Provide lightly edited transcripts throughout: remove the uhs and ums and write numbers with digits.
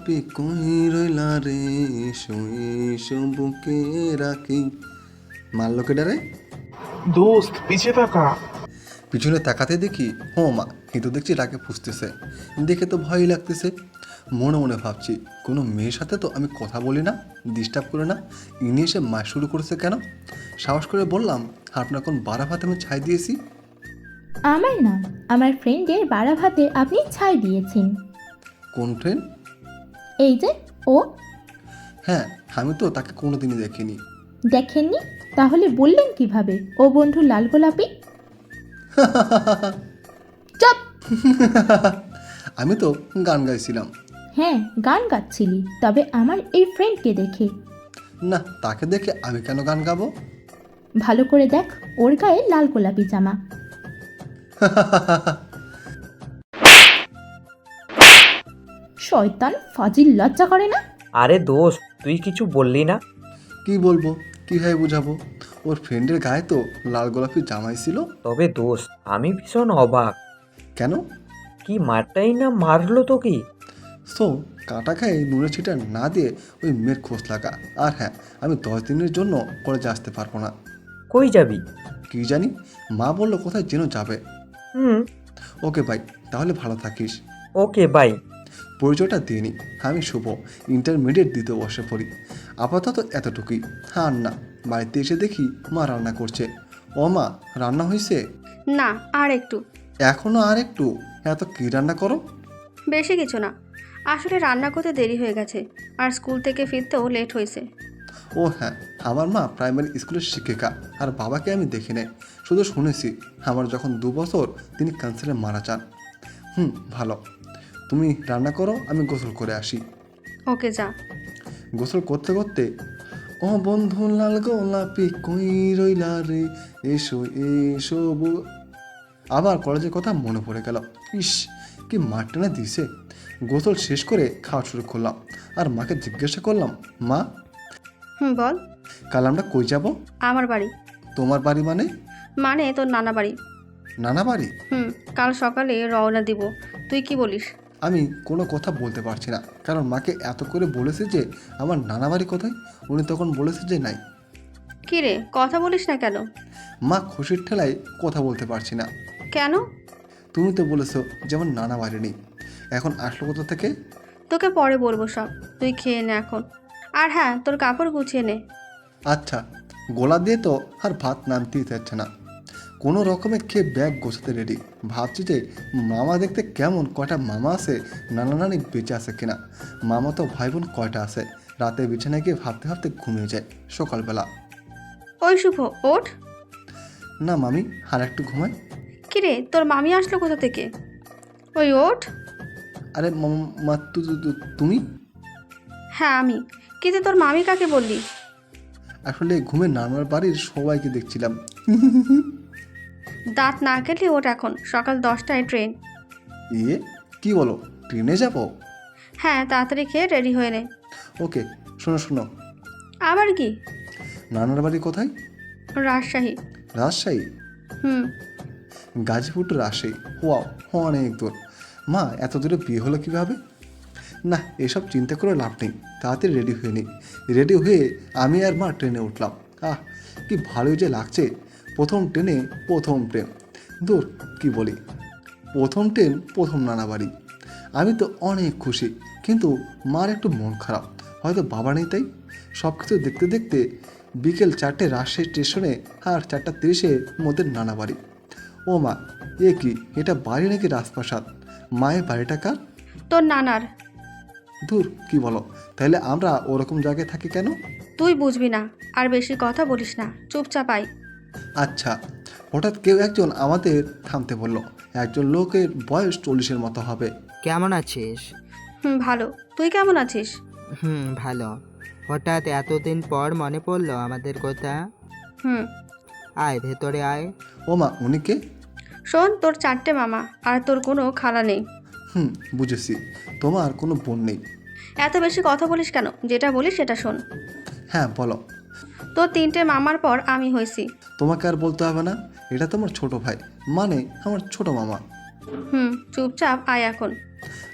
গোলাপি কই রইলা রে, এসো বুকে রাখি। মারলো কে ডারে? দোস্ত পিছে তাকা। পিছনে তাকাতে দেখি মা এ তো দেখছি রাগে পুষতেছে। দেখে তো ভয়ই লাগতেছে। মনে মনে ভাবছি কোনো মেয়ের সাথে তো আমি কথা বলি না, ডিস্টার্ব করে না, ইনি এসে মার শুরু করেছে কেন? সাহস করে বললাম, আপনার কোন বাড়া ভাত আমি ছাই দিয়েছি? আমার না, আমার ফ্রেন্ডের বাড়া ভাতে আপনি ছাই দিয়েছেন। কোন ট্রেন? এই যে ও। হ্যাঁ, আমি তো তাকে কোনোদিনই দেখিনি। দেখেননি? তাহলে বললেন কিভাবে ও বন্ধু লাল গোলাপি? চপ। আমি তো গান গাইছিলাম। হ্যাঁ, গান গাচ্ছিলি, তবে আমার এই ফ্রেন্ডকে দেখে। না, তাকে দেখে আমি কেন গান গাবো? ভালো করে দেখ, ওর গায়ে লাল গোলাপি জামা। শয়তান ফাজিল, লজ্জা করে না? আরে দোস্ত, তুই কিছু বললি না? কি বলবো, কীভাবে বুঝাবো? ওর ফ্রেন্ডের গায়ে তো লাল গোলাপি জামাই ছিল। তবে দোস্ত, আমি ভীষণ অবাক। কেন? কি মারটাই না মারলো তো কি? সো কাটা খায়ে নুনের ছিটা না দিয়ে ওই মেয়ের খোঁজ লাগা। আর হ্যাঁ, আমি 10 দিনের জন্য কলেজে আসতে পারবো না। কই যাবি? কি জানি, মা বললো কোথায় যেন যাবে। হুম। ওকে ভাই, তাহলে ভালো থাকিস। Okay bye. পরিচয়টা দিয়ে নি, আমি শুভ, ইন্টারমিডিয়েট দিতে বসে পড়ি। আপাতত এতটুকুই। আর না, বাড়িতে এসে দেখি মা রান্না করছে। ও মা, রান্না হয়েছে? না, আর একটু। এখনো আর একটু? এত কি রান্না করো? বেশি কিছু না, আসলে রান্না করতে দেরি হয়ে গেছে, আর স্কুল থেকে ফিরতেও লেট হয়েছে। ও হ্যাঁ, আমার মা প্রাইমারি স্কুলের শিক্ষিকা, আর বাবাকে আমি দেখি নাই, শুধু শুনেছি আমার যখন 2 বছর তিনি ক্যান্সারে মারা যান। ভালো, তুমি রান্না করো, আমি গোসল করে আসি। ওকে যা। গোসল করতে করতে, ও বন্ধু লাল গোলাপি কই রইলা রে, এসো এসো আবার কলেজের কথা মনে পড়ে গেল। ইস, কি মার টেনে দিছে। গোসল শেষ করে খাওয়া শুরু করলাম, আর মাকে জিজ্ঞাসা করলাম, মা বল। কাল আমরা কই যাব? আমার বাড়ি। তোমার বাড়ি মানে? মানে তোর নানা বাড়ি। নানা বাড়ি? কাল সকালে রওনা দিব, তুই কি বলিস? আমি কোনো কথা বলতে পারছি না, কারণ মাকে এত করে বলেছে যে আমার নানা বাড়ি কোথায়। উনি তখন বলেছে যে নাই। কি রে, কথা বলিস না কেন? মা খুশির ঠেলায় কথা বলতে পারছি না। কেন? তুমি তো বলেছো যে আমার নানা বাড়ি নেই, এখন আসলো কোথা থেকে? তোকে পরে বলবো সব, তুই খেয়ে নে এখন। আর হ্যাঁ, তোর কাপড় গুছিয়ে নে। আচ্ছা। গোলা দিয়ে তো আর ভাত নামতেই চাচ্ছে না। কোনো রকমে খেয়ে ব্যাগ গোছাতে রেডি। ভাবছি যে মামা দেখতে কেমন, কয়টা মামা আছে, নানা নানি বেঁচে আছে কিনা, মামা তো ভাই বোন কয়টা আছে। রাতে বিছানায় গিয়ে ভাবতে ভাবতে ঘুমিয়ে যায়। সকালবেলা, ওই শুভ, ওঠ। না মামি, আর একটু ঘুমাই। কি রে, তোর মামি আসলো কোথা থেকে? ওই ওঠ। আরে মা, তুমি? হ্যাঁ আমি, কিন্তু তোর মামি কাকে বললি? আসলে ঘুমে নানার বাড়ির সবাইকে দেখছিলাম। দাঁত না কেটে ওঠ, এখন সকাল 10টায় ট্রেন। ইয়ে, কি বলো, ট্রেনে যাব? হ্যাঁ, তাড়াতাড়ি খেয়ে রেডি হয়ে নে। ওকে, শোনো শোনো। আবার কি? নানার বাড়ি কোথায়? রাজশাহী। রাজশাহী? হুম। গাজীপুর টু রাজশাহী, ওয়াও, অনেক দূর। মা, এত দূরে বিয়ে হলো কীভাবে? না, এসব চিন্তা করে লাভ নেই, তাড়াতাড়ি রেডি হয়ে নিই। রেডি হয়ে আমি আর মা ট্রেনে উঠলাম। কি ভালোই যে লাগছে। প্রথম ট্রেনে প্রথম প্রেম। দূর, কি বলি, প্রথম ট্রেন প্রথম নানা বাড়ি। আমি তো অনেক খুশি, কিন্তু মার একটু মন খারাপ, হয়তো বাবা নেই তাই। সব কিছু দেখতে দেখতে বিকেল 4টে রাজশাহী স্টেশনে, আর 4:30 মধ্যে নানা বাড়ি। ও মা, এ কি, এটা বাড়ি নাকি রাজপ্রাসাদ? মায়ের বাড়িটা কার? তোর নানার। দূর, কি বলো, তাহলে আমরা ওরকম জায়গায় থাকি কেন? তুই বুঝবি না, আর বেশি কথা বলিস না, চুপচাপ আয়। আচ্ছা। হঠাৎ কেউ একজন আমাদের থামতে বলল। একজন লোকের বয়স 40-এর মতো হবে। কেমন আছিস? ভালো, তুই কেমন আছিস? ভালো। হঠাৎ এতদিন পর মনে পড়লো আমাদের কথা। হুম। আয় ভেতরে আয়। ও মা, উনি কে? শোন, তোর 4টে মামা, আর তোর কোনো খালা নেই। বুঝেছি, তোমার কোনো বোন নেই। এত বেশি কথা বলিস কেন? যেটা বলিস সেটা শোন। হ্যাঁ বলো। তোর 3টে মামার পর আমি হয়েছি। তোমাকে আর বলতে হবে না, এটা তোমার ছোট ভাই, মানে আমার ছোট মামা। চুপচাপ আয় এখন।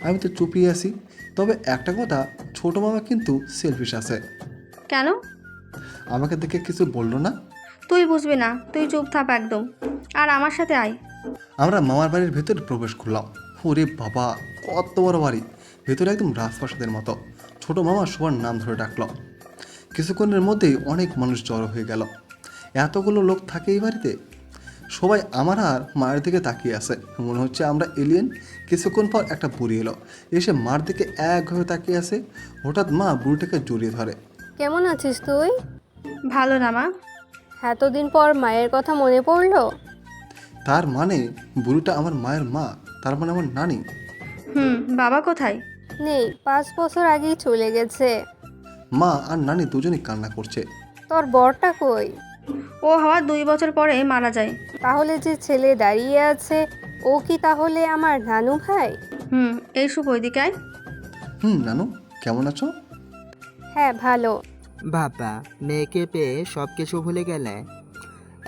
আমি তো চুপিয়ে আছি, তবে একটা কথা, ছোট মামা কিন্তু সেলফিশ আছে। কেন? আমাকে দেখে কিছু বললো না? তুই বুঝবি না, তুই চুপ থাক একদম। আর আমার সাথে আয়। আমরা মামার বাড়ির ভেতরে প্রবেশ করলাম। ওরে বাবা, কত বড় বাড়ি! ভেতরে একদম রাজপ্রাসাদের মতো। ছোট মামা সবার নাম ধরে ডাকলো। কিছুক্ষণের মধ্যেই অনেক মানুষ জড়ো হয়ে গেল। এতগুলো লোক থাকে এই বাড়িতে? সবাই আমার আর মায়ের দিকে তাকিয়ে আছে, মনে হচ্ছে আমরা এলিয়েন। কিছুক্ষণ পর একটা বুড়ি এলো, এসে মার দিকে একভাবে তাকিয়ে আছে। হঠাৎ মা বুড়িটাকে জড়িয়ে ধরে। কেমন আছিস তুই? ভালো না মা? এতদিন পর মায়ের কথা মনে পড়লো? তার মানে বুড়িটা আমার মায়ের মা, তার মানে আমার নানি। বাবা কোথায়? নেই, 5 বছর আগেই চলে গেছে। মা আর নানি দুজনেই কান্না করছে। তোর বরটা কই? ও হওয়ার 2 বছর পরে মারা যায়। তাহলে যে ছেলে দাঁড়িয়ে আছে ও কি তাহলে আমার নানু ভাই? এই শুভ ওইদিকে আয়। নানু কেমন আছো? হ্যাঁ ভালো। বাবা, মেয়েকে পেয়ে সব কিছু ভুলে গেলে?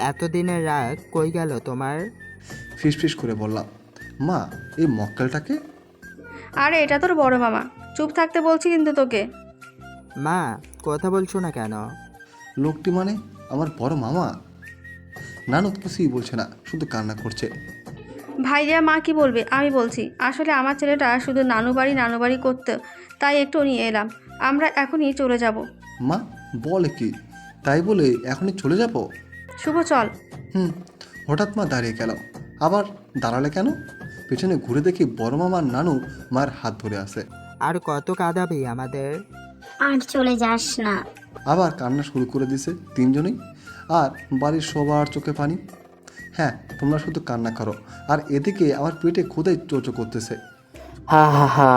এতদিনের রাগ কই গেল তোমার? ফিস ফিস করে বললাম। মা, এই মক্কেলটাকে? আরে এটা তোর বড় মামা, চুপ থাকতে বলছি কিন্তু তোকে। মা, কথা বলছো না কেন? লোকটি মানে আমার বড় মামা? নানু কিছুই বলছে না, শুধু কান্না করছে। ভাইয়া মা কি বলবে আমি বলছি। আসলে আমার ছেলেটা শুধু নানু বাড়ি করতে, তাই একটু নিয়ে এলাম। আমরা এখনই চলে যাব। মা বলে কি? তাই বলে এখনই চলে যাব? শুভ চল। হঠাৎ মা দাঁড়িয়ে গেল। আবার দাঁড়ালে কেন? পেছনে ঘুরে দেখি বড় মামা আর নানু মায়ের হাত ধরে আছে। আর কত কাঁদাবি আমাদের? আর চলে যাস না। আবার কান্না শুরু করে দিছে তিনজনেই। আর বাড়ির সবার চোখে পানি। হ্যাঁ, তোমরা শুধু কান্না করো, আর এদিকে আমার পেটে ক্ষুধায় চোচো করতেছে। হা হা হা।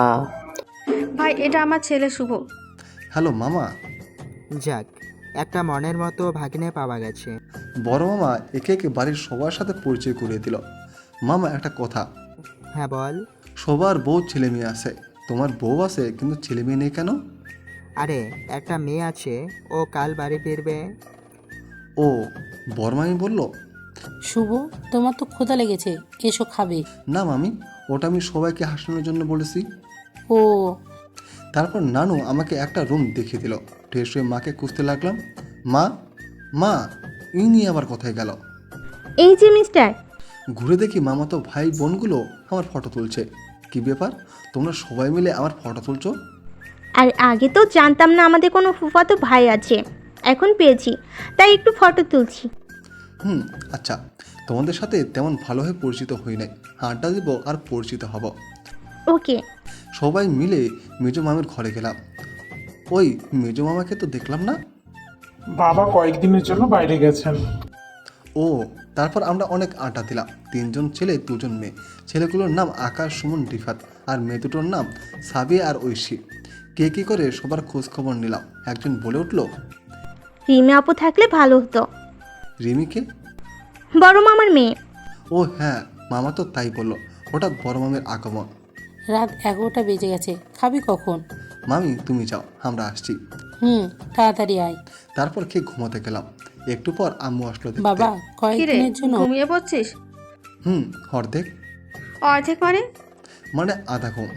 ভাই এটা আমার ছেলে শুভ। হ্যালো মামা। যাক, একটা মনের মতো ভাগ্নে পাওয়া গেছে। বড় মামা একে একে বাড়ির সবার সাথে পরিচয় করিয়ে দিল। মামা একটা কথা, হ্যাঁ বল। সবার বউ ছেলে মেয়ে আছে, তোমার বউ আছে কিন্তু ছেলে মেয়ে নেই কেন? আরে একটা মেয়ে আছে, ও কাল বাড়ি ফিরবে। ও, বড় মামি বলল। শুভ, তোমার তো ক্ষুধা লেগেছে, এসো খাবে। না মামি, ওটা আমি সবাইকে হাসানোর জন্য বলেছি। ও তারপর নানু আমাকে একটা রুম দেখিয়ে দিল। ফ্রেশ হয়ে মাকে খুঁজতে লাগলাম। মা, মা, ইনি আবার কোথায় গেল? এই যে মিস্টার। ঘুরে দেখি মামাতো ভাই বোনগুলো আমার ফটো তুলছে। কি ব্যাপার, তোমরা সবাই মিলে আমার ফটো তুলছো? আর আগে তো জানতাম না আমাদের কোনো ফুফাতো ভাই আছে, এখন পেয়েছি তাই একটু ফটো তুলছি। আচ্ছা, তোমাদের সাথে তেমন ভালোভাবে পরিচিত হই নাই, আড্ডা দিব আর পরিচিত হব। ওকে। সবাই মিলে মেজো মামের ঘরে গেলাম। ওই মেজো মামাকে তো দেখলাম না। বাবা কয়েকদিনের জন্য বাইরে গেছেন। ও, তারপর আমরা অনেক আড্ডা দিলাম। 3 জন ছেলে 2 জন মেয়ে। ছেলেগুলোর নাম আকাশ, সুমন, রিফাত, আর মেয়ে দুটোর নাম সাবিয়া আর ঐশী। কে কী করে সবার খোঁজ খবর নিলাম। একজন বলে উঠল, রিমে আপু থাকলে ভালো হতো। রিমিকে? বড় মামার মেয়ে। ও হ্যাঁ, মামা তো তাই বললো। হঠাৎ বড় মামের আগমন। রাত 11টা বেজে গেছে, খাবি কখন? মামি তুমি যাও, আমরা আসছি। তাড়াতাড়ি আয়। তারপর খেয়ে ঘুমাতে গেলাম। একটু পর আম্মু আসলো দেখতে। বাবা কিরে, কয়েকদিনের জন্য ঘুমিয়ে পড়ছিস? অর্ধেক। অর্ধেক মানে আধা ঘুম।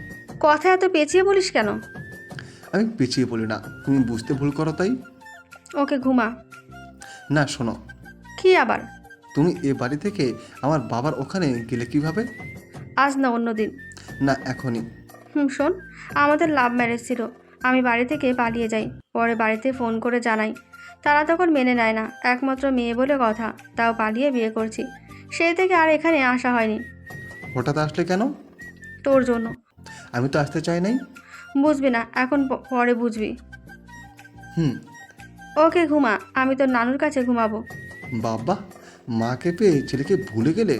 কথা এত পেঁচিয়ে বলিস কেন? আমি পেঁচিয়ে বলি না, তুমি বুঝতে ভুল করো তাই। ওকে ঘুমা। না শোনো, কি আবার? তুমি এ বাড়ি থেকে আমার বাবার ওখানে গেলে কিভাবে? আজ না অন্য দিন। না এখনই। শোন, আমাদের লাভ ম্যারেজ ছিল। আমি বাড়ি থেকে পালিয়ে যাই, পরে বাড়িতে ফোন করে জানাই। তারা তখন মেনে নেয় না, একমাত্র মেয়ে বলে কথা, তাও পালিয়ে বিয়ে করছি। সেই থেকে আর এখানে আসা হয়নি। হঠাৎ আসলে কেন? তোর জন্য। আমি তো আসতে চাই নাই। বুঝবি না, এখন পরে বুঝবি। হুম। ওকে ঘুমা, আমি তোর নানুর কাছে ঘুমাবো। বাবা, মাকে পেয়ে ছেলেকে ভুলে গেলে।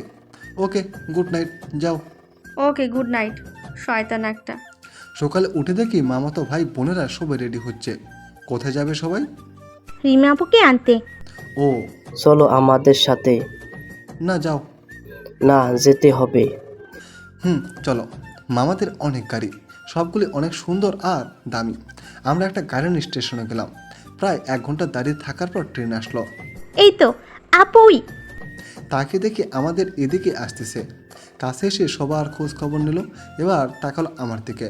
ওকে, গুড নাইট, যাও। ওকে গুড নাইট, শয়তান একটা। সকালে উঠে দেখি মামাতো ভাই বোনেরা সবাই রেডি হচ্ছে। কোথায় যাবে সবাই? রিমে আপুকে আনতে। ও, চলো আমাদের সাথে। না যাও। না, যেতে হবে। চলো। মামাদের অনেক গাড়ি, সবগুলি অনেক সুন্দর আর দামি। আমরা একটা গাড়ি স্টেশনে গেলাম। প্রায় 1 ঘন্টা দাঁড়িয়ে থাকার পর ট্রেন আসলো। এই তো আপুই। তাকে দেখে আমাদের এদিকে আসতেছে। কাছে এসে সবার খোঁজ খবর নিল, এবার তাকালো আমার দিকে।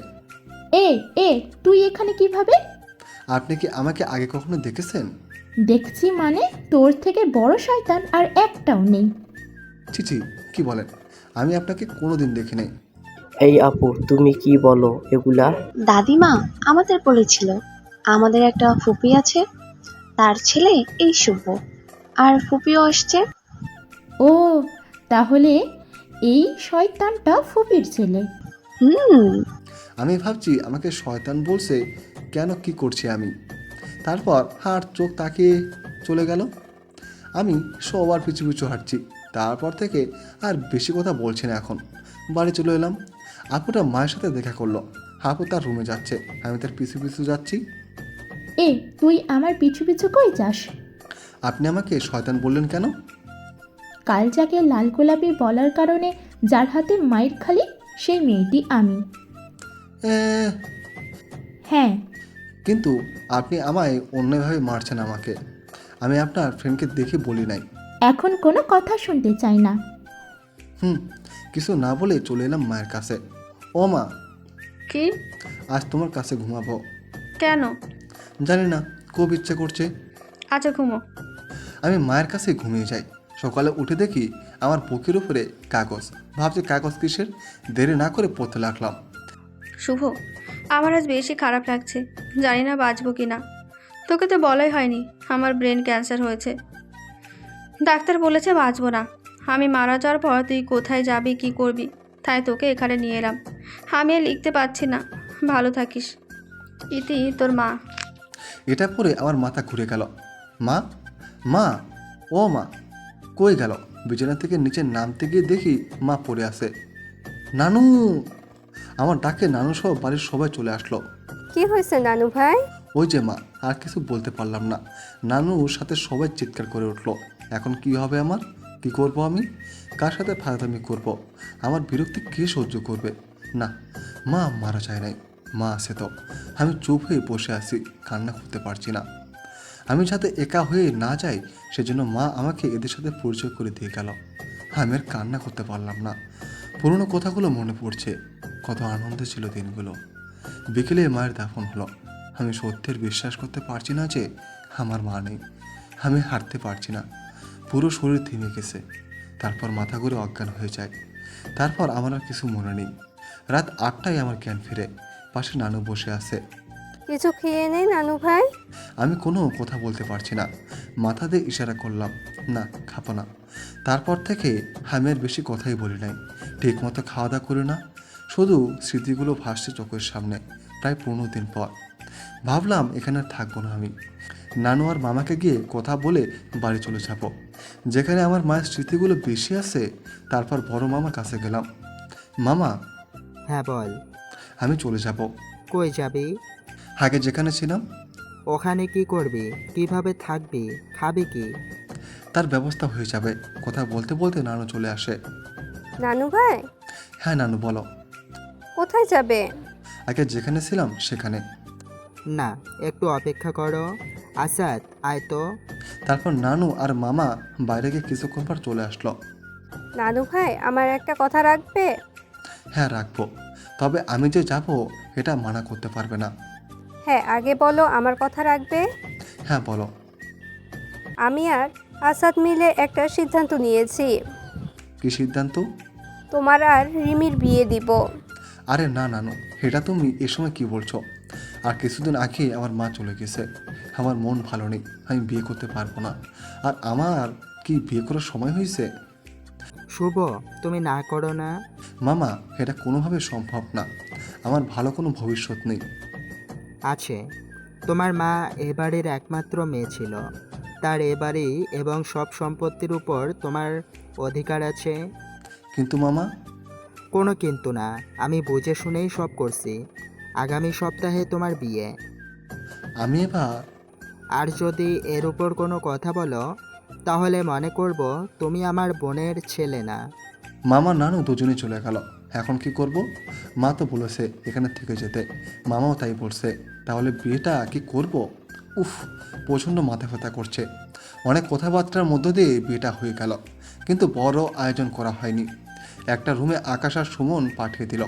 এ তুই এখানে কিভাবে? আপনি কি আমাকে আগে কখনো দেখেছেন? দেখছি মানে, তোর থেকে বড় শয়তান আর একটাও নেই। ছি, কি বলেন? আমি আপনাকে কোনোদিন দেখি নাই। এই আপু, তুমি কি বলো এগুলা? দাদিমা আমাদের বলেছিল আমাদের একটা ফুপি আছে, তার ছেলে এই শুভ, আর ফুপিও আসছে। ও, তাহলে এই শয়তানটা ফুপির ছেলে। আমি ভাবছি আমাকে শয়তান বলছে কেন, কি করছি আমি। তারপর হাঁট চোখ তাকিয়ে চলে গেল। আমি সবার পিছু পিছু হাঁটছি। তারপর থেকে আর বেশি কথা বলছি না। এখন বাড়ি চলে এলাম। আপুটা মায়ের সাথে দেখা করলো। আপু তার রুমে যাচ্ছে, আমি তার পিছু পিছু যাচ্ছি। তুই আমার পিছু পিছু কই যাস? আপনি আমাকে শয়তান বললেন কেন? কাল যাকে লাল গোলাপি বলার কারণে যার হাতে মাইর খালি, সেই মেয়েটি আমি। হ্যাঁ। কিন্তু আপনি আমায় অন্যভাবে মারছেন আমাকে। আমি আপনার ফ্রেন্ডকে দেখে বলি নাই। এখন কোনো কথা শুনতে চাই না। কিছু না বলে চলে এলাম মায়ের কাছে। ও মা, কি? আজ তোমার কাছে ঘুমাবো। কেন? জানি না, খুব ইচ্ছে করছে। আচ্ছা ঘুমো। আমি মায়ের কাছে ঘুমিয়ে যাই। সকালে উঠে দেখি আমার বুকের উপরে কাগজ। ভাবছি কাগজ কিসের, দেরি না করে পড়তে লাগলাম। শুভ, আমার আজ বেশি খারাপ লাগছে, জানি না বাঁচবো কি না। তোকে তো বলাই হয়নি আমার ব্রেন ক্যান্সার হয়েছে। ডাক্তার বলেছে বাঁচবো না। আমি মারা যাওয়ার পর তুই কোথায় যাবি, কি করবি, তাই তোকে এখানে নিয়ে এলাম। আমি আর লিখতে পারছি না। ভালো থাকিস। ইতি, তোর মা। এটা পরে আমার মাথা ঘুরে গেল। মা, মা, ও মা, কই গেল? বিছানা থেকে নিচে নামতে গিয়ে দেখি মা পড়ে আছে। নানু! আমার ডাকে নানু সহ বাড়ির সবাই চলে আসলো। কি হয়েছে নানু ভাই? ওই যে মা, আর কিছু বলতে পারলাম না। নানুর সাথে সবাই চিৎকার করে উঠলো। এখন কি হবে আমার? কি করব আমি? কার সাথে ফাজলামি করব? আমার বিরক্তি কে সহ্য করবে? না, মা মারা যায় নাই, মা আছে তো। আমি চুপ হয়ে বসে আছি, কান্না করতে পারছি না। আমি যাতে একা হয়ে না যাই সেজন্য মা আমাকে এদের সাথে পরিচয় করে দিয়ে গেল। আমি আর কান্না করতে পারলাম না। পুরনো কথাগুলো মনে পড়ছে। কত আনন্দে ছিল দিনগুলো। বিকেলে মায়ের দাফন হলো। আমি সত্যের বিশ্বাস করতে পারছি না যে আমার মা নেই। আমি হাঁটতে পারছি না, পুরো শরীর থেমে গেছে। তারপর মাথা ঘুরে অজ্ঞান হয়ে যায়। তারপর আমার আর কিছু মনে নেই। রাত 8টায় আমার জ্ঞান ফিরে। পাশে নানু বসে আছে। কিছু খেয়ে নেই নানু ভাই। আমি কোনো কথা বলতে পারছি না। মাথা দিয়ে ইশারা করলাম, না খাবো না। তারপর থেকে আমি আর বেশি কথাই বলি নাই। ঠিক মতো খাওয়া দাওয়া করি না, শুধু স্মৃতিগুলো ভাসছে চোখের সামনে। প্রায় 15 দিন পর ভাবলাম এখানে আর থাকবো না আমি। নানু আর মামাকে গিয়ে কথা বলে বাড়ি চলে যাব, যেখানে আমার মায়ের স্মৃতিগুলো বেশি আছে। তারপর বড় মামার কাছে গেলাম। মামা। হ্যাঁ বল। আমি চলে যাব। কই যাবি? আগে যেখানে ছিলাম। ওখানে কি করবি? কিভাবে থাকবি? খাবি কি? তার ব্যবস্থা হয়ে যাবে। কথা বলতে বলতে নানু চলে আসে। নানু ভাই। হ্যাঁ নানু বলো। কোথায় যাবে? আগে যেখানে ছিলাম সেখানে। না, একটু অপেক্ষা করো। আসাদ, আয় তো। তারপর নানু আর মামা বাইরে গিয়ে কিছুক্ষণ পর চলে আসলো। নানু ভাই, আমার একটা কথা রাখবে? হ্যাঁ রাখবো, তবে আমি যে যাব এটা মানা করতে পারবে না। হ্যাঁ, আগে বলো আমার কথা রাখবে। হ্যাঁ বলো। আমি আর আসাদ মিলে একটা সিদ্ধান্ত নিয়েছি। কি সিদ্ধান্ত? তোমার আর রিমির বিয়ে দিব। আরে না নানু, এটা তুমি এ সময় কি বলছো? আর কিছুদিন আগে আমার মা চলে গেছে। আমার মন ভালো নেই, আমি বিয়ে করতে পারবো না। আর আমার কি বিয়ে করার সময় হয়েছে? শুভ, তুমি না করো না। মামা, এটা কোনোভাবে সম্ভব না। আমার ভালো কোনো ভবিষ্যৎ নেই। আছে। তোমার মা এ বাড়ির একমাত্র মেয়ে ছিল। তার এ বাড়ি এবং সব সম্পত্তির উপর তোমার অধিকার আছে। কিন্তু মামা। কোনো কিন্তু না, আমি বুঝে শুনেই সব করছি। আগামী সপ্তাহে তোমার বিয়ে। আমি এবার। আর যদি এর উপর কোনো কথা বলো তাহলে মনে করব তুমি আমার বোনের ছেলে না। মামা নানু দুজনেই চলে গেল। এখন কি করব? মা তো বলেছে এখানে থেকে যেতে, মামাও তাই বলছে। তাহলে বিয়েটা কি করব? উফ, প্রচণ্ড মাথা ব্যথা করছে। অনেক কথাবার্তার মধ্য দিয়ে বিয়েটা হয়ে গেল, কিন্তু বড় আয়োজন করা হয়নি। একটা রুমে আকাশ আর সুমন পাঠিয়ে দিল।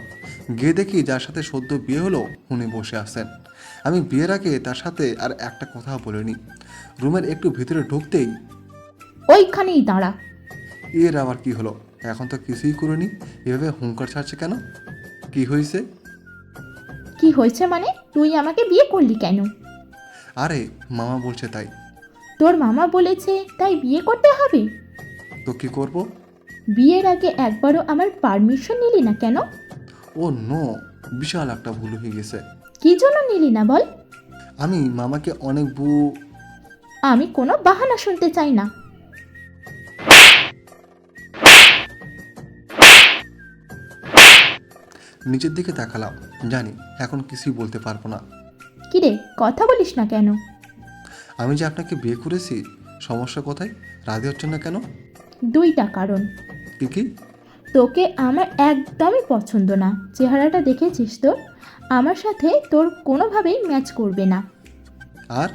গিয়ে দেখি যার সাথে সদ্য বিয়ে হলো উনি বসে আছেন। আমি বিয়ের আগে তার সাথে আর একটা কথা বলিনি। রুমের একটু ভিতরে ঢুকতেই ওইখানেই দাঁড়া। এর আবার কি হলো? এখন তো কিছুই করিনি, এভাবে হুঙ্কার ছাড়ছে কেন? কি হয়েছে? কি হয়েছে মানে? তুই আমাকে বিয়ে করলি কেন? আরে মামা বলছে তাই। তোর মামা বলেছে তাই বিয়ে করতে হবে? তো কি করব? বিয়ের আগে একবারও আমার পারমিশন নিলি না কেন? ও নো, বিশাল একটা ভুল হয়ে গেছে। কি জন্য নিলি না বল? আমি মামাকে অনেক আমি কোনো বাহানা শুনতে চাই না। নিচের দিকে তাকালাম, জানি এখন কিছুই বলতে পারবো না। কিরে, কথা বলিস না কেন? আমি যে আপনাকে বিয়ে করেছি, সমস্যা কোথায়? রাজি হচ্ছে না কেন? দুইটা কারণ। কি কি? তোকে আমার একদমই পছন্দ না। চেহারাটা দেখেছিস তোর? আমার সাথে তোর কোনোভাবেই ম্যাচ করবে না। আর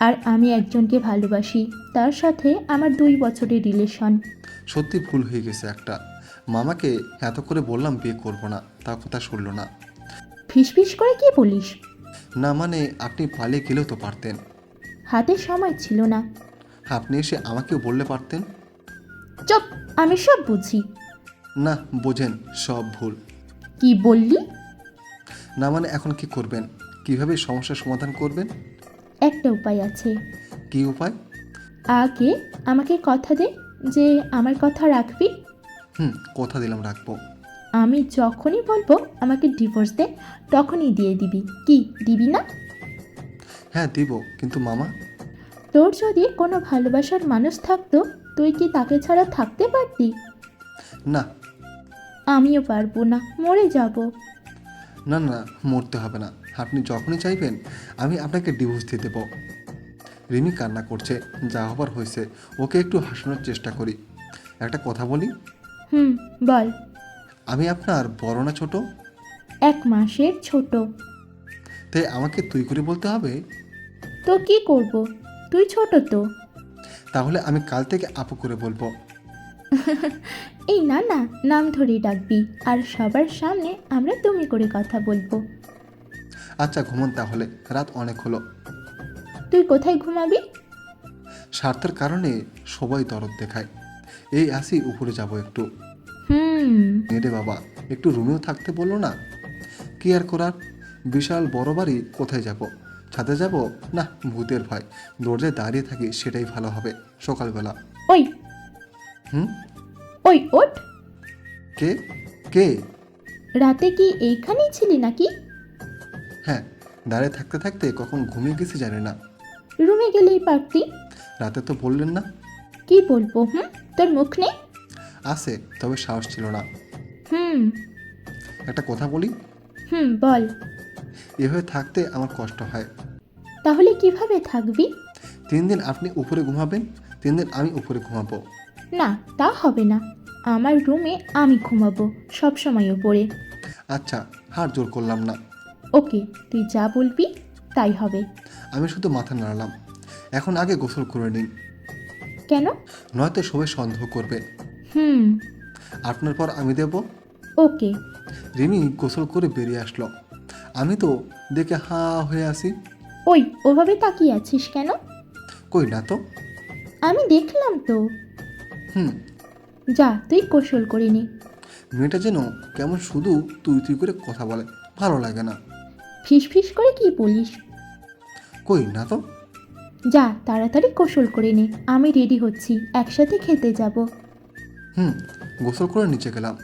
আর আমি একজনকে ভালোবাসি, তার সাথে আমার 2 বছরের রিলেশন। সত্যি ভুল হয়ে গেছে একটা। মামাকে এত করে বললাম বিয়ে করব না, তার কথা শুনলো না। ফিসফিস করে কি বলিস? না মানে আপনি পালিয়ে গেলেও তো পারতেন। হাতে সময় ছিল না। আপনি এসে আমাকেও বললে পারতেন। চুপ, আমি সব বুঝি। না বোঝেন, সব ভুল। কি বললি? না মানে এখন কি করবেন? কিভাবে সমস্যার সমাধান করবেন? একটা উপায় আছে। কি উপায়? আগে আমাকে কথা দে যে আমার কথা রাখবি। কথা দিলাম রাখবো। আমি যখনই বলবো আমাকে ডিভোর্স দে, তখনই দিয়ে দিবি। কি দিবি না? হ্যাঁ দিব, কিন্তু মামা। তোর যদি কোনো ভালোবাসার মানুষ থাকতো, তুই কি তাকে ছাড়া থাকতে পারতি? না আমিও পারবো না, মরে যাব। না না, মরতে হবে না। আপনি যখনই চাইবেন আমি আপনাকে ডিভোর্স দিয়ে দেবো। রিমি কান্না করছে, যা হবার হয়েছে। ওকে একটু হাসানোর চেষ্টা করি। একটা কথা বলি। বল। আমি আপনার বড় না ছোট? 1 মাসের ছোট। তাই আমাকে তুই করে বলতে হবে? তো কি করব? তুই ছোট তো। তাহলে আমি কাল থেকে আপু করে বলবো। এই না না, নাম ধরেই ডাকবি, আর সবার সামনে আমরা তুমি করে কথা বলবো। আচ্ছা ঘুমন তাহলে, রাত অনেক হলো। তুই কোথায় ঘুমাবি? স্বার্থের কারণে সবাই দরদ দেখায়। এই আসি, উপরে যাব একটু। রে বাবা, একটু রুমেও থাকতে বললো না। কি আর করার, বিশাল বড় বাড়ি, কোথায় যাব? ছাদে যাব? না, ভূতের ভয়। দরজায় দাঁড়িয়ে থাকি, সেটাই ভালো হবে সকালবেলা। ওই ওই ওঠ। কে কে? রাতে কি এইখানেই ছিলি নাকি? হ্যাঁ, দাঁড়িয়ে থাকতে থাকতে কখন ঘুমিয়ে গেছি জানি না। রুমে গেলেই পারতি। রাতে তো বললেন না। কি বলবো? তোর মুখ নেই? আছে, তবে সাহস ছিল না। একটা কথা বলি। বল। এভাবে থাকতে আমার কষ্ট হয়। তাহলে কিভাবে থাকবি? 3 দিন আপনি উপরে ঘুমাবেন, 3 দিন আমি উপরে ঘুমাবো। না, তা হবে না। আমার রুমে আমি ঘুমাবো সব সময় উপরে। আচ্ছা, হার জোর করলাম না। ওকে, তুই যা বলবি তাই হবে। আমি শুধু মাথা নাড়লাম। এখন আগে গোসল করে নিন। কেন? নয়তো সবাই সন্দেহ করবে। আপনার পর আমি দেব। ওকে। রিমি গোসল করে বেরিয়ে আসলো। আমি তো দেখে হা হয়ে আসি। ওই, ওভাবে তাকিয়ে আছিস কেন? কই না তো। আমি দেখলাম তো। হুম যা, তুই গোসল করে নে। মেয়েটা যেন কেমন শুধু তুই তুই করে কথা বলে, ভালো লাগে না। ফিস ফিস করে কি বলিস? কই না তো। যা, তাড়াতাড়ি গোসল করে নে। আমি রেডি হচ্ছি, একসাথে খেতে যাব। গোসল করে নিচে গেলাম।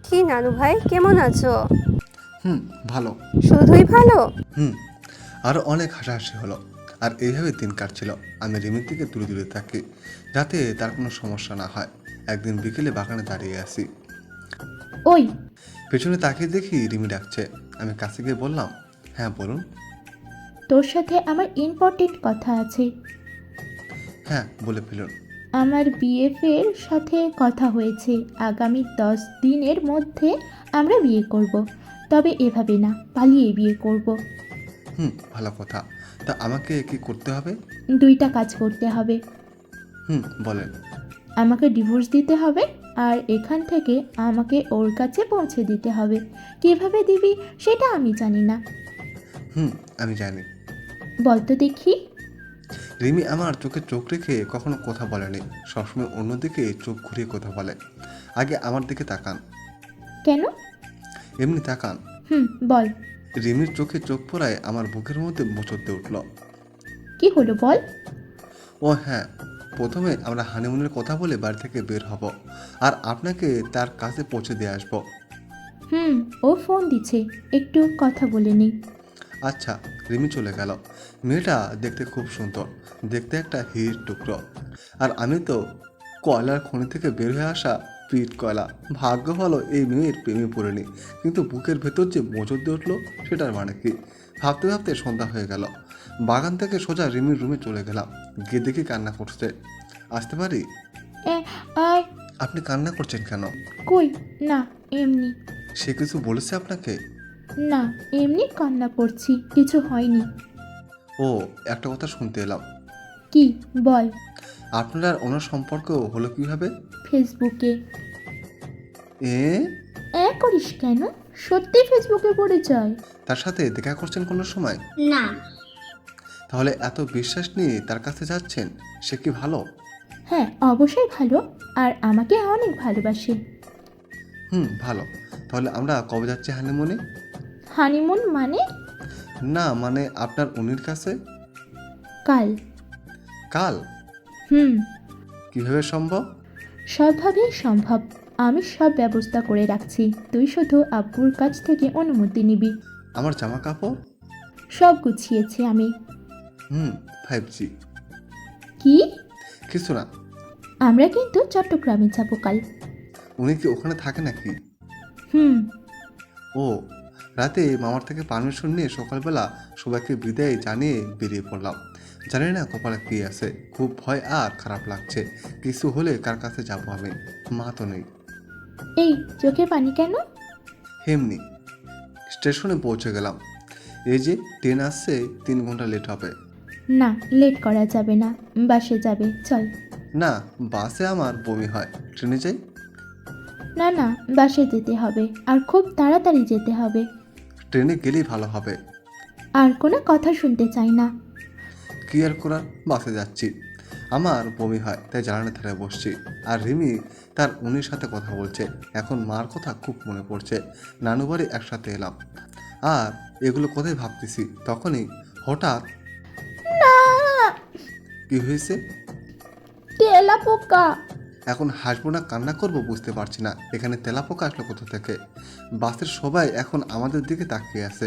কি নানু ভাই, কেমন আছো? ভালো। শুধুই ভালো? আরও অনেক হাসাহাসি হলো। আর এইভাবে দিন কাটছিল। আমি রিমির থেকে দূরে দূরে থাকি, যাতে তার কোনো সমস্যা না হয়। একদিন বিকেলে বাগানে দাঁড়িয়ে আসি। ওই, পেছনে তাকিয়ে দেখি রিমি ডাকছে। আমি কাছে গিয়ে বললাম, হ্যাঁ বলুন। তোর সাথে আমার ইম্পর্টেন্ট কথা আছে। হ্যাঁ বলে ফেলুন। আমার বিএফের সাথে কথা হয়েছে। আগামী 10 দিনের মধ্যে আমরা বিয়ে করব। তবে এভাবে না, পালিয়ে বিয়ে করব। ভালো কথা। তা আমাকে কি করতে হবে? 2টা কাজ করতে হবে। বলেন। আমাকে ডিভোর্স দিতে হবে, আর এখান থেকে আমাকে ওর কাছে পৌঁছে দিতে হবে। কিভাবে দিবি সেটা আমি জানি না। আমি জানি। বল তো দেখি। রিমি আমার চোখে চোখ রেখে কখনো কথা বলেনি, সবসময় অন্যদিকে চোখ ঘুরিয়ে কথা বলে। আগে আমার দিকে তাকান। কেন? এমনি তাকান। বল। রিমির চোখে চোখ পড়ায় আমার বুকের মধ্যে মোচড় দিয়ে উঠল। কি হলো বল। ও হ্যাঁ, প্রথমে আমরা হানিমুনের কথা বলে বাড়ি থেকে বের হব, আর আপনাকে তার কাছে পৌঁছে দিয়ে আসবো। ও ফোন দিচ্ছে, একটু কথা বলে নিই। আচ্ছা। রিমি চলে গেল। মেয়েটা দেখতে খুব সুন্দর, দেখতে একটা হির টুকরো। আর আমি তো কয়লার খনি থেকে বের হয়ে আসা পিট কয়লা। ভাগ্য ভালো এই মেয়ের প্রেমে পড়েনি, কিন্তু বুকের ভেতর যে মোচড় দিয়ে উঠলো সেটার মানে কি? ভাবতে ভাবতে সন্ধ্যা হয়ে গেল। বাগান থেকে সোজা রিমির রুমে চলে গেলাম। গিয়ে দেখি কান্না করছে। আসতে পারি? আয়। আপনি কান্না করছেন কেন? কই না, এমনি। সে কিছু বলেছে আপনাকে? না, এমনি কান্না করছি, কিছু হয়নি। ও, একটা কথা শুনতে এলাম। কি বল। আপনার আর ওনার সম্পর্ক হলো কিভাবে? ফেসবুকে। করিস কেন? সত্যি ফেসবুকে পরিচয়। তার সাথে দেখা করছেন কোনো সময়? না। তাহলে এত বিশ্বাস নিয়ে তার কাছে যাচ্ছেন, সে কি ভালো? হ্যাঁ, অবশ্যই ভালো, আর আমাকে অনেক ভালোবাসে। ভালো। তাহলে আমরা কবে যাচ্ছি হানিমুনে? হানিমুন মানে? না মানে আপনার উনির কাছে। কাল। কাল? কিভাবে সম্ভব? সবভাবেই সম্ভব। আমি সব ব্যবস্থা করে রাখছি, তুই শুধু আব্বুর কাছ থেকে অনুমতি নিবি। আমার জামা কাপড়? সব গুছিয়েছি আমি। 5G। কি? কিছু না। আমরা কিন্তু চট্টগ্রামে যাবো কাল। উনি কি ওখানে থাকে নাকি? ও, রাতে মামার থেকে পারমিশন নিয়ে সকালবেলা সবাইকে বিদায় জানিয়ে বেরিয়ে পড়লাম। জানি না কপালে কী আছে, খুব ভয় আর খারাপ লাগছে। কিছু হলে কার কাছে যাব আমি? মা তো নেই। এই চোখে পানি কেন? এমনি। স্টেশনে পৌঁছে গেলাম। এই যে ট্রেন আসছে, 3 ঘন্টা লেট হবে। না, লেট করা যাবে না, বাসে যাবে, চল। না, বাসে আমার বমি হয়, ট্রেনে যাই। না না, বাসে যেতে হবে, আর খুব তাড়াতাড়ি যেতে হবে। ট্রেনে গেলেই ভালো হবে। আর কোনো কথা শুনতে চাই না। কি আর করার, বাসে যাচ্ছি। আমার বমি হয়, তাই জানালার ধারে বসছি। আর রিমি তার উনির সাথে কথা বলছে। এখন মার কথা খুব মনে পড়ছে। নানু বাড়ি একসাথে এলাম, আর এগুলো কোথায় ভাবতেছি, তখনই হঠাৎ। কি হয়েছে? তেলাপোকা। এখন হাসবো না কান্না করবো বুঝতে পারছি না। এখানে তেলাপোকা আসলো কোথা থেকে? বাসের সবাই এখন আমাদের দিকে তাকিয়ে আছে।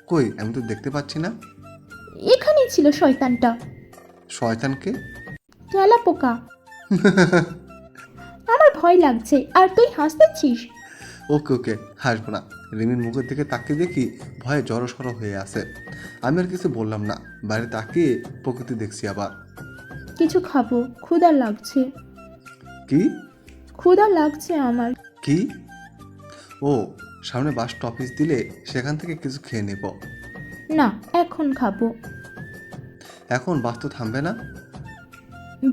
কই, আমি তো দেখতে পাচ্ছি না। এখানেই ছিল শয়তানটা। শয়তানকে? তেলাপোকা। আমার ভয় লাগছে, আর তুই হাসতেছিস। ওকে ওকে, হাসবো না। রিমির মুখের দিকে তাকিয়ে দেখি ভয়ে জড়সড় হয়ে আছে। আমি আর কিছু বললাম না, বাইরে তাকিয়ে প্রকৃতি দেখছি আবার। কিছু খাবো, ক্ষুধা লাগছে। কি? ক্ষুধা লাগছে আমার। কি? ও, সামনে বাস স্টপেজ দিলে সেখান থেকে কিছু খেয়ে নেব। না, এখন খাবো। এখন বাস তো থামবে না।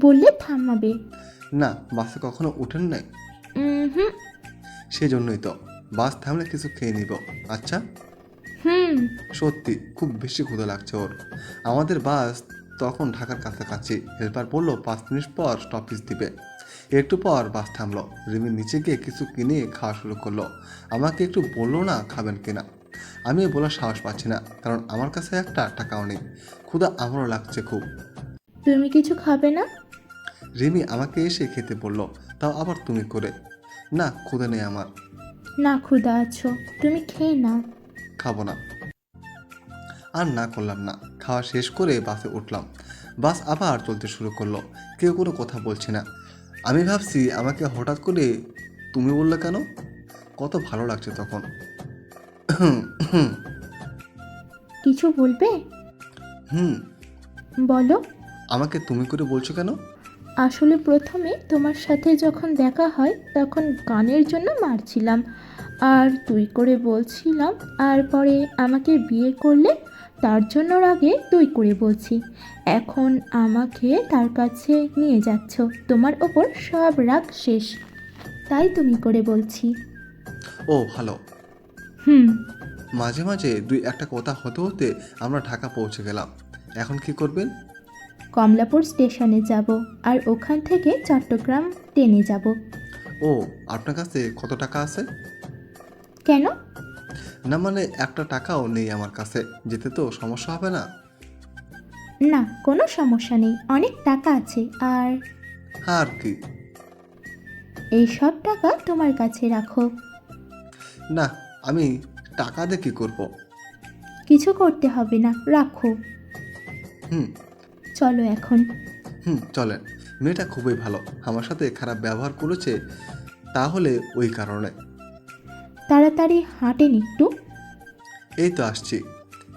বললে থামাবে। না, বাসে কখনো উঠেন নাই। সেই জন্যই তো, বাস থামলে কিছু খেয়ে নিব। আচ্ছা। সত্যি খুব বেশি ক্ষুধা লাগছে ওর। আমাদের বাস তখন ঢাকার কাছাকাছি। হেল্পার বললো 5 মিনিট পর স্টপেজ দিবে। একটু পর বাস থামলো। রিমি নিচে গিয়ে কিছু কিনে খাওয়া শুরু করলো। আমাকে একটু বললো না খাবেন কিনা। আমি বলার সাহস পাচ্ছি না, কারণ আমার কাছে একটা টাকাও নেই। ক্ষুধা আমারও লাগছে খুব। তুমি কিছু খাবে না? রিমি আমাকে এসে খেতে বলল, তাও আবার তুমি করে। না, ক্ষুধা নেই আমার। না, ক্ষুধা আছো, তুমি খেয়ে নাও। খাবো না। আর না করলাম না। খাওয়া শেষ করে বাসে উঠলাম। বাস আবার চলতে শুরু করলো। কেউ কোনো কথা বলছে না। আমি ভাবছি আমাকে হঠাৎ করে তুমি বললে কেন? কত ভালো লাগছে তখন। কিছু বলবে? বলো। আমাকে তুমি করে বলছো কেন? আসলে প্রথমে তোমার সাথে যখন দেখা হয় তখন গানের জন্য মারছিলাম, আর তুই করে বলছিলাম, আর পরে আমাকে বিয়ে করলে তার জন্য আগে তুই করে বলছি। এখন আমাকে তার কাছে নিয়ে যাচ্ছ, তোমার ওপর সব রাগ শেষ। তাই তুমি করে বলছি। ও ভালো। হুম। মাঝে মাঝে দুই একটা কথা হতে হতে আমরা ঢাকা পৌঁছে গেলাম। এখন কি করবেন? কমলাপুর স্টেশনে যাব আর ওখান থেকে চট্টগ্রাম ট্রেনে যাব। ও, আপনার কাছে কত টাকা আছে? কেন? না মানে একটা টাকাও নেই আমার কাছে, যেতে তো সমস্যা হবে না? না, কোনো সমস্যা নেই, অনেক টাকা আছে। আর কি? এই সব টাকা তোমার কাছে রাখো। না, আমি টাকা দিয়ে কী করবো? কিছু করতে হবে না, রাখো। হুম চলো এখন। চলেন। মেয়েটা খুবই ভালো, আমার সাথে খারাপ ব্যবহার করেছে তাহলে ওই কারণে। তাড়াতাড়ি হাঁটেন একটু। এই তো আসছি।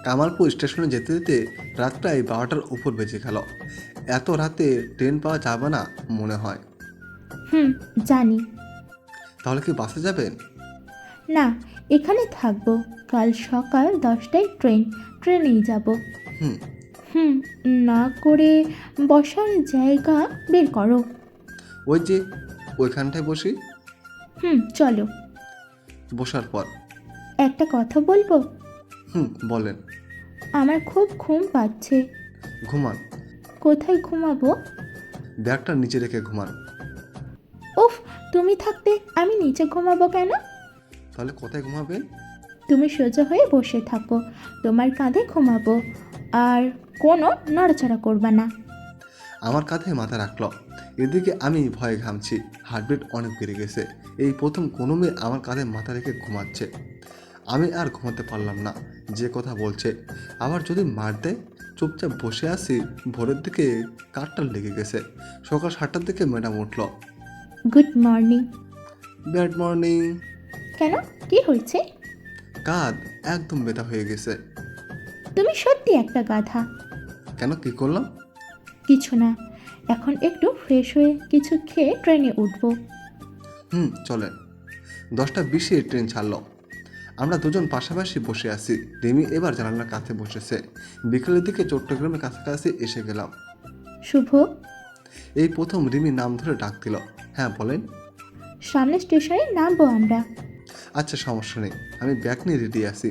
কামালপুর স্টেশনে যেতে যেতে রাত প্রায় 12টার উপর বেজে গেল। এত রাতে ট্রেন পাওয়া যাবে না মনে হয়। জানি। তাহলে কি বাসে যাবেন? না, এখানে থাকবো, কাল সকাল 10টায় ট্রেনেই যাব। না করে বসার জায়গা বের করো। ওই যে ওইখানটায় বসি। চলো। বসার পর একটা কথা বলবো? বলেন। আমার খুব ঘুম পাচ্ছে। ঘুমান। কোথায় ঘুমাবো? ব্যাগটা নিচে রেখে ঘুমান। উফ, তুমি থাকতে আমি নিচে ঘুমাবো কেন? তাহলে কোথায় ঘুমাবেন? তুমি সোজা হয়ে বসে থাকো, তোমার কাঁধে ঘুমাবো, আর কোনো নড়াচড়া করবা না। আমার কাঁধে মাথা রাখল। এদিকে আমি ভয়ে ঘামছি, হার্টবিট অনেক বেড়ে গেছে। এই প্রথম কোনো মেয়ে আমার কাঁধে মাথা রেখে ঘুমাচ্ছে। আমি আর ঘুমাতে পারলাম না। যে কথা বলছে আবার যদি মার দেয়। চুপচাপ বসে আছি। ভোরের দিকে কাঠটা লেগে গেছে। সকাল 7টার দিকে ম্যাডাম উঠল। Good morning. Bad morning. কেন, কি হয়েছে? কাঁধ একদম ব্যথা হয়ে গেছে। তুমি সত্যি একটা গাধা। কেন, কি করলাম? কিছু না, এখন একটু ফ্রেশ হয়ে কিছু খেয়ে ট্রেনে উঠবো। চলেন। 10টা 20-এ ট্রেন ছাড়ল। আমরা দুজন পাশাপাশি বসে আছি। রিমি এবার জানালার কাছে বসেছে। বিকেলের দিকে চট্টগ্রামের কাছাকাছি এসে গেলাম। শুভ। এই প্রথম রিমি নাম ধরে ডাক দিল। হ্যাঁ বলেন। সামনে স্টেশনে নামবো আমরা। আচ্ছা, সমস্যা নেই, আমি ব্যাগ নিয়ে রেডি আছি।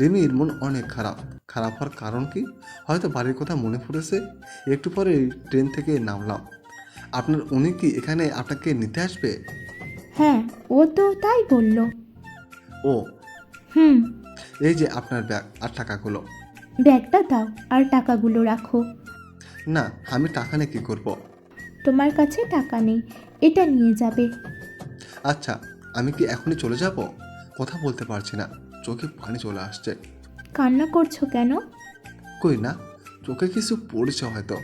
রিমির মন অনেক খারাপ। খারাপ হওয়ার কারণ কি? হয়তো বাড়ির কথা মনে পড়েছে। একটু পরে ট্রেন থেকে নামলাম। আপনার উনি কি এখানে আপনাকে নিতে আসবে? হ্যাঁ, ও তো তাই বলল। ও এই যে আপনার ব্যাগ আর টাকাগুলো। ব্যাগটা দাও আর টাকাগুলো রাখো। না, আমি টাকা নিয়ে কী করব? তোমার কাছে টাকা নেই, এটা নিয়ে যাবে। আচ্ছা, আমি কি এখনই চলে যাব? কথা বলতে পারছি না, চোখে পানি চলে আসছে। কান্না করছো কেন? কই না, চোখে কিছু পড়ছে হয়তো।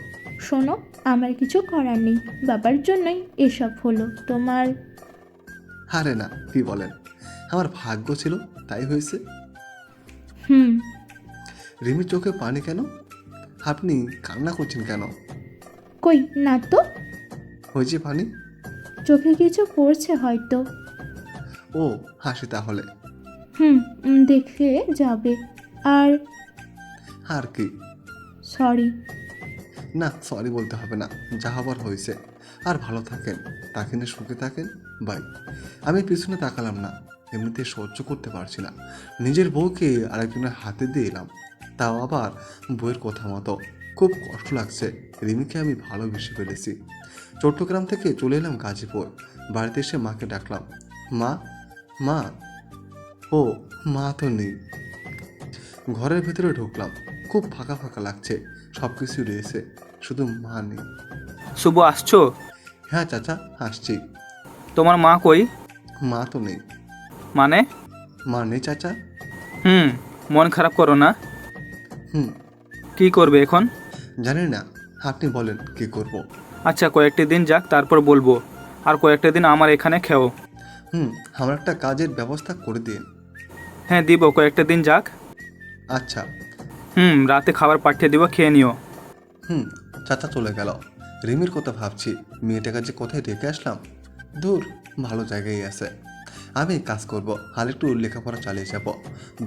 শোনো, আমার কিছু করার নেই, বাবার জন্যই এসব হলো তোমার। আরে না, কি বলেন? আমার ভাগ্য ছিল তাই হয়েছে। রিমির চোখে পানি কেন? আপনি কান্না করছেন কেন? কই না তো। হয়েছে পানি? চোখে কিছু পড়ছে হয়তো। ও, হাসি তাহলে। দেখে যাবে। আর কি? সরি। না, সরি বলতে হবে না, যা হবার হয়েছে। আর ভালো থাকেন, তাকে নিয়ে সুখে থাকেন, বাই। আমি পিছনে তাকালাম না, এমনিতে সহ্য করতে পারছি না। নিজের বউকে আরেকজনের হাতে দিয়ে এলাম, তাও আবার বউয়ের কথা মতো। খুব কষ্ট লাগছে। রিমিকে আমি ভালোবেসে ফেলেছি। চট্টগ্রাম থেকে চলে এলাম গাজীপুর। বাড়িতে এসে মাকে ডাকলাম, মা মা। ও, মা তো নেই। ঘরের ভেতরে ঢুকলাম, খুব ফাঁকা ফাঁকা লাগছে। সব কিছু রয়েছে, শুধু মা নেই। শুভ, আসছো? হ্যাঁ চাচা, আসছি। তোমার মা কই? মা তো নেই। মানে? মা নেই চাচা। মন খারাপ করো না। কি করবে এখন? জানি না, আপনি বলেন কি করব। আচ্ছা, কয়েকটি দিন যাক, তারপর বলবো। আর কয়েকটা দিন আমার এখানে খেও। আমার একটা কাজের ব্যবস্থা করে দিন। হ্যাঁ দিব, কয়েকটা দিন যাক। আচ্ছা। রাতে খাবার পাঠিয়ে দিব, খেয়ে নিও। চাচা চলে গেল। রিমির কথা ভাবছি, মেয়েটাকে যে কোথায় রেখে আসলাম। দূর, ভালো জায়গায় আছে। আমি কাজ করব, আর একটু লেখাপড়া চালিয়ে যাব।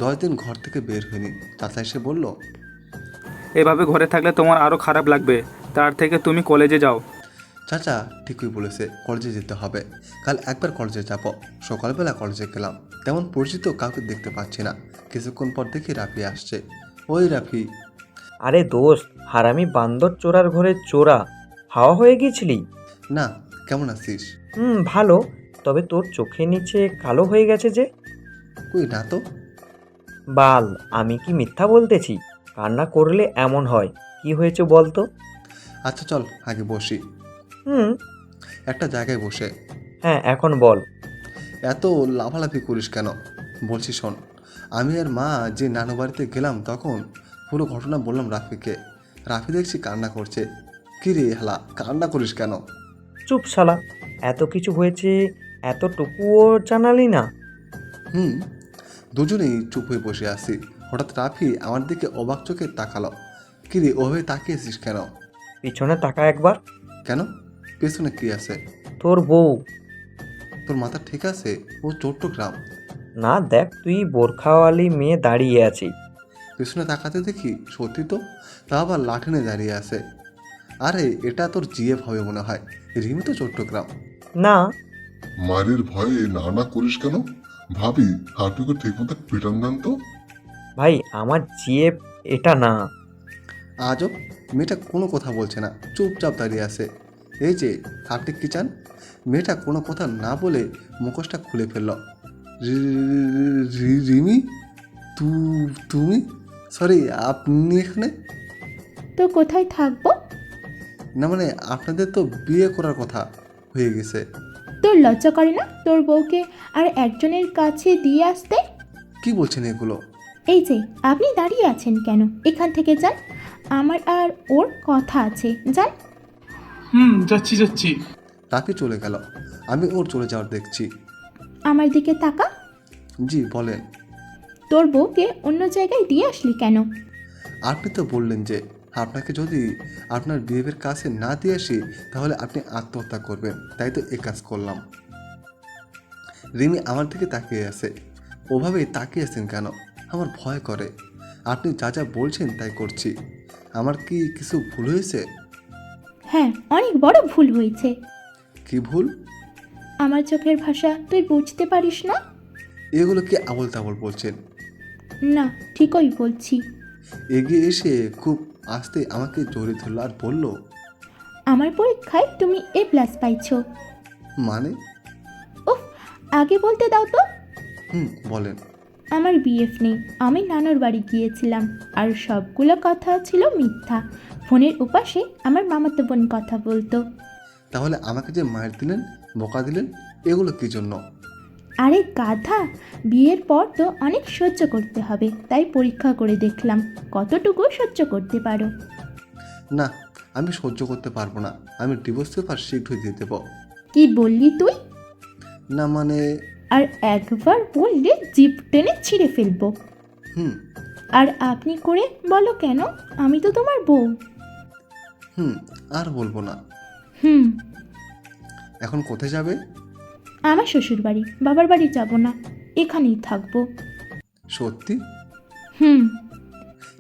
10 দিন ঘর থেকে বের হয়নি। চাচা এসে বলল, এভাবে ঘরে থাকলে তোমার আরও খারাপ লাগবে, তার থেকে তুমি কলেজে যাও। চাচা ঠিকই বলেছে, কলেজে যেতে হবে। কাল একবার কলেজে যাব। সকালবেলা কলেজে গেলাম, তেমন পরিচিত কাউকে দেখতে পাচ্ছি না। কিছুক্ষণ পর দেখি রাফি আসছে। ওই রাফি। আরে দোস্ত, হারামি বান্দর চোরার ঘরে চোরা, হাওয়া হয়ে গেছিলি? না, কেমন আছিস? ভালো। তবে তোর চোখের নিচে কালো হয়ে গেছে যে? কই না তো। বাল, আমি কি মিথ্যা বলতেছি? কান্না করলে এমন হয়। কি হয়েছে বল তো? আচ্ছা চল আগে বসি। একটা জায়গায় বসে। হ্যাঁ, এখন বল। এত লাফালাফি করিস কেন? বলছি শোন, আমি আর মা যে নানু বাড়িতে গেলাম তখন পুরো ঘটনা বললাম রাফিকে। রাফি দেখছি কান্না করছে। কি রে হালা, কান্না করিস কেন? চুপ শালা, এত কিছু হয়েছে এতটুকুও জানালি না? দুজনেই চুপ হয়ে বসে আছি। হঠাৎ রাফি আমার দিকে অবাক চোখে তাকালো। কি রে ওভাবে তাকিয়েছিস কেন? পিছনে তাকা একবার। কেন? পেছনে কি আছে? তোর বউ। তোর মাথা ঠিক আছে? ও চট্টগ্রাম। না, দেখ তুই বোরখাওয়ালি মেয়ে দাঁড়িয়ে আছি। পেছনে তাকাতে দেখি সত্যি তো, তা আবার লাঠি নিয়ে দাঁড়িয়ে আছে। আরে এটা তোর জিএফ হবে মনে হয়। রিমি তো চট্টগ্রাম। না। মায়ের ভয়ে না করিস কেন? ভাবি হাঁটুকে ঠিক মতো পিটান দেন তো। ভাই, আমার জিএফ এটা না। আজও মেয়েটা কোনো কথা বলছে না, চুপচাপ দাঁড়িয়ে আছে। এই যে আপনি কি চান? মেয়েটা কোনো কথা না বলে মুখোশটা খুলে ফেলল। রিমি, তুমি? সরি, আপনি এখানে? তো কোথায় থাকবো? না মানে আপনাদের তো বিয়ে করার কথা হয়ে গেছে। তোর লজ্জা করে না তোর বউকে আর একজনের কাছে দিয়ে আসতে? কি বলছেন এগুলো? এই যে আপনি দাঁড়িয়ে আছেন কেন? এখান থেকে যান, আমার আর ওর কথা আছে, যান। যাচ্ছি। রাফি চলে গেল। আমি ওর চলে যাওয়ার দেখছি। আমার দিকে তাকা। জি বলেন। তোর বউকে অন্য জায়গায় দিয়ে আসলি কেন? আপনি তো বললেন যে আপনাকে যদি আপনার বিহেভিয়ার কাছে না দিয়ে আসি তাহলে আপনি আত্মহত্যা করবেন, তাই তো এ কাজ করলাম। রিমি আমার দিকে তাকিয়ে আছে। ওভাবেই তাকিয়ে আছেন কেন? আমার ভয় করে। আপনি যা যা বলছেন তাই করছি। আমার কি কিছু ভুল হয়েছে? হ্যাঁ, অনেক বড় ভুল হয়েছে। কি ভুল? আমার চোখের ভাষা তুই বুঝতে পারিস না? এগুলো কি আবল তাবল বলছেন? না, ঠিকই বলছি। এগিয়ে এসে খুব আস্তে আমাকে জড়িয়ে ধরল আর বলল, আমার পরীক্ষায় তুমি A+ পাইছো। মানে? উফ, আগে বলতে দাও তো। বলেন। আমার বিএফ নেই, আমি নানুর বাড়ি গিয়েছিলাম আর সবগুলো কথা ছিল মিথ্যা। ফোনের উপাসে আমার মামাতো বোন কথা বলতো। তাহলে আমাকে যে মায়ের দিলেন, বকা দিলেন, এগুলো কি জন্য? আরে গাধা, বিয়ের পর তো অনেক সহ্য করতে হবে, তাই পরীক্ষা করে দেখলাম কতটুকু সহ্য করতে পারো। না, আমি সহ্য করতে পারবো না। আমি ডিভোর্স পেপার শীঘ্রই দিয়ে দেবো। কি বললি তুই? না মানে। আর একবার বললে জিভ টেনে ছিঁড়ে ফেলবো। আর আপনি করে বলো কেন? আমি তো তোমার বউ। আর বলবো না। এখন কোথায় যাবে? আমার শ্বশুর বাড়ি, বাবার বাড়ি যাব না, এখানেই থাকবো। সত্যি?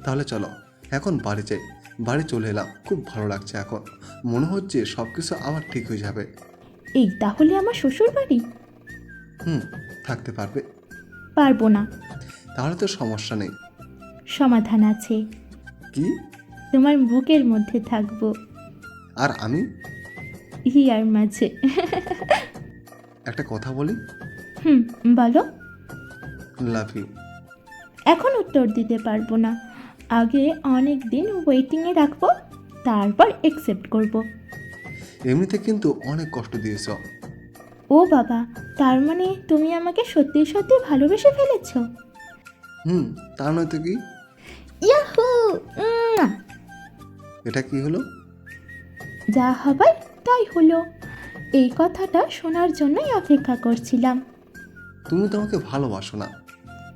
তাহলে চলো এখন বাড়ি যাই। বাড়ি চলে এলাম, খুব ভালো লাগছে এখন। মনে হচ্ছে সব কিছু আবার ঠিক হয়ে যাবে। এই তাহলে আমার শ্বশুর বাড়ি? থাকতে পারবে? পারবো না। তাহলে তো সমস্যা নেই। সমাধান আছে। কি? তোমার বুকের মধ্যে থাকবো। আর আমি? হিয়ার মাঝে। একটা কথা বলি? বলো। Love you. এখন উত্তর দিতে পারবো না, আগে অনেক দিন ওয়েটিংয়ে রাখবো, তারপর অ্যাকসেপ্ট করব। এমনিতে কিন্তু অনেক কষ্ট দিয়েছ। ও বাবা, তার মানে তুমি আমাকে সত্যি সত্যি ভালোবেসে ফেলেছো? তা নয়তো কি? ইয়াহু! এটা কি হলো? যা হবার তাই হলো। এই কথাটা শোনার জন্যই অপেক্ষা করছিলাম। তুমি তো আমাকে ভালোবাসো না।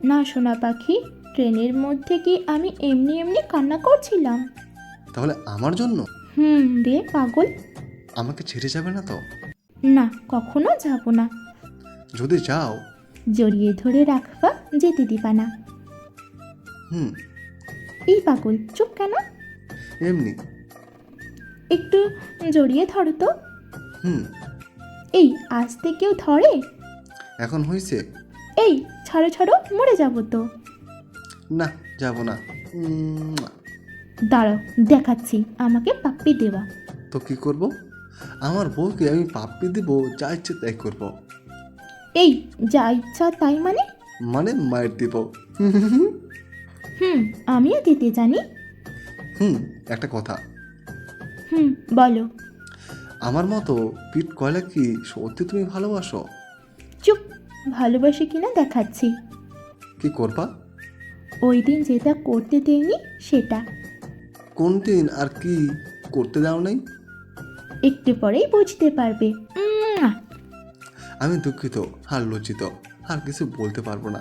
না সোনা পাখি, ট্রেনের মধ্যে কি আমি এমনি এমনি কান্না করছিলাম? তাহলে আমার জন্য? রে পাগল। আমাকে ছেড়ে যাবে না তো? না, কখনো যাব না। যদি যাও? জড়িয়ে ধরে রাখবা, যেতে দিবা না। এই পাগল, চুপ কেন? এমনি। একটু জড়িয়ে ধরো তো। হুম। এই আসতে কেউ ধরে? এখন হয়েছে? এই ছাড়ো ছাড়ো, মরে যাবো তো। না, যাব না। দাঁড়াও, দেখাচ্ছি আমাকে পাপ্পি দেওয়া। তো কি করব? আমার বউকে আমি পাপ্পি দেব, যা ইচ্ছে তাই করব। এই যা ইচ্ছা তাই মানে? মানে মায়ের দিব। হুম, আমিও দিতে জানি। একটা কথা, বলো। আমার মতো পিট কয়লা কি সত্যি তুমি ভালোবাসো? চুপ, ভালোবাসি কিনা দেখাচ্ছি। কি করবা? ওই দিন যেটা করতে দেয়নি সেটা। কোন দিন আর কি করতে দাও নাই? একটু পরেই বুঝতে পারবে। আমি দুঃখিত আর লজ্জিত, আর কিছু বলতে পারবো না।